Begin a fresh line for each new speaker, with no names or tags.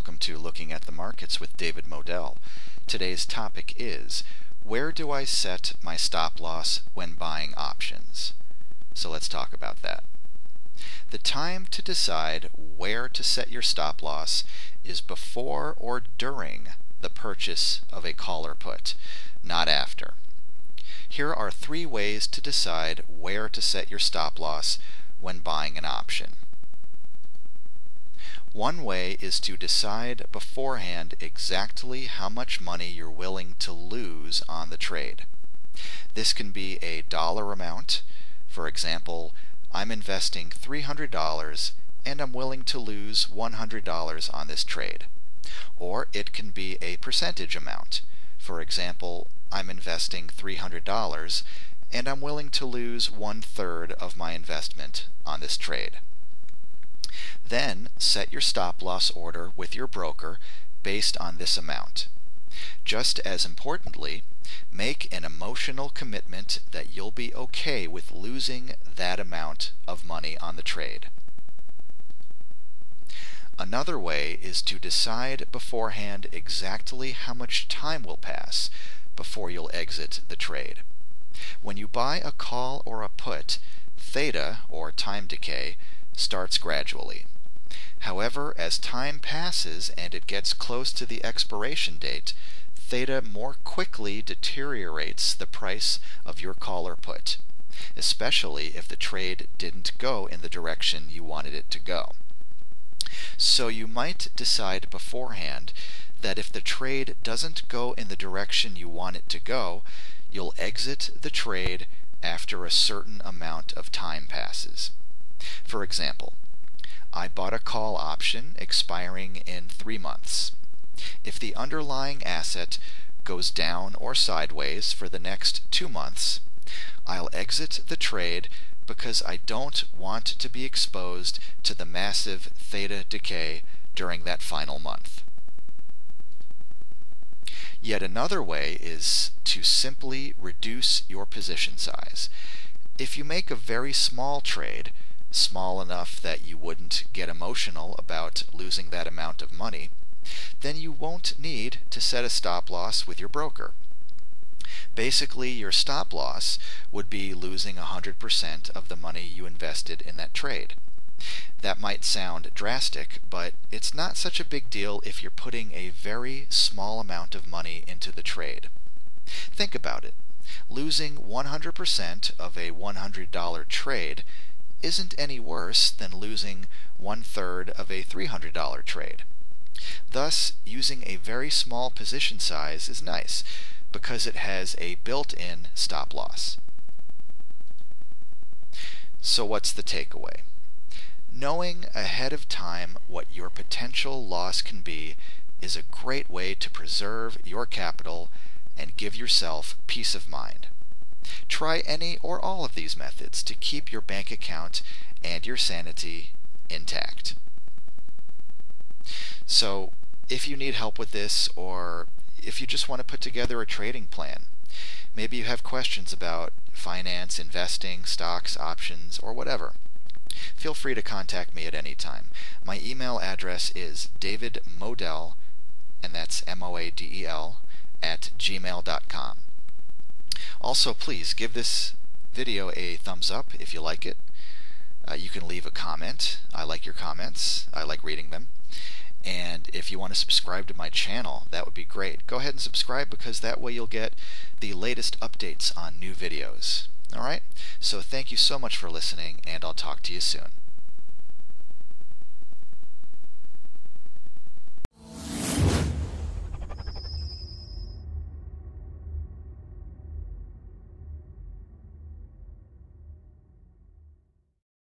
welcome to Looking at the Markets with David Modell. Today's topic is, where do I set my stop loss when buying options? So let's talk about that. The time to decide where to set your stop loss is before or during the purchase of a call or put, not after. Here are 3 ways to decide where to set your stop loss when buying an option. One way is to decide beforehand exactly how much money you're willing to lose on the trade. This can be a dollar amount. For example, I'm investing $300 and I'm willing to lose $100 on this trade. Or it can be a percentage amount. For example, I'm investing $300 and I'm willing to lose 1/3 of my investment on this trade. Then set your stop loss order with your broker based on this amount. Just as importantly, make an emotional commitment that you'll be okay with losing that amount of money on the trade. Another way is to decide beforehand exactly how much time will pass before you'll exit the trade. When you buy a call or a put, theta, or time decay, starts gradually. However, as time passes and it gets close to the expiration date, theta more quickly deteriorates the price of your call or put, especially if the trade didn't go in the direction you wanted it to go. So you might decide beforehand that if the trade doesn't go in the direction you want it to go, you'll exit the trade after a certain amount of time passes. For example, I bought a call option expiring in 3 months. If the underlying asset goes down or sideways for the next 2 months, I'll exit the trade because I don't want to be exposed to the massive theta decay during that final month. Yet another way is to simply reduce your position size. If you make a very small trade, small enough that you wouldn't get emotional about losing that amount of money, then you won't need to set a stop loss with your broker. Basically, your stop loss would be losing 100% of the money you invested in that trade. That might sound drastic, but it's not such a big deal if you're putting a very small amount of money into the trade. Think about it. Losing 100% of a $100 trade isn't any worse than losing 1/3 of a $300 trade. Thus, using a very small position size is nice because it has a built-in stop loss. So what's the takeaway? Knowing ahead of time what your potential loss can be is a great way to preserve your capital and give yourself peace of mind. Try any or all of these methods to keep your bank account and your sanity intact. So, if you need help with this, or if you just want to put together a trading plan, maybe you have questions about finance, investing, stocks, options, or whatever, feel free to contact me at any time. My email address is davidmodell, and that's Moadel, @gmail.com. Also, please give this video a thumbs up if you like it. You can leave a comment. I like your comments. I like reading them. And if you want to subscribe to my channel, that would be great. Go ahead and subscribe because that way you'll get the latest updates on new videos. Alright? So thank you so much for listening, and I'll talk to you soon.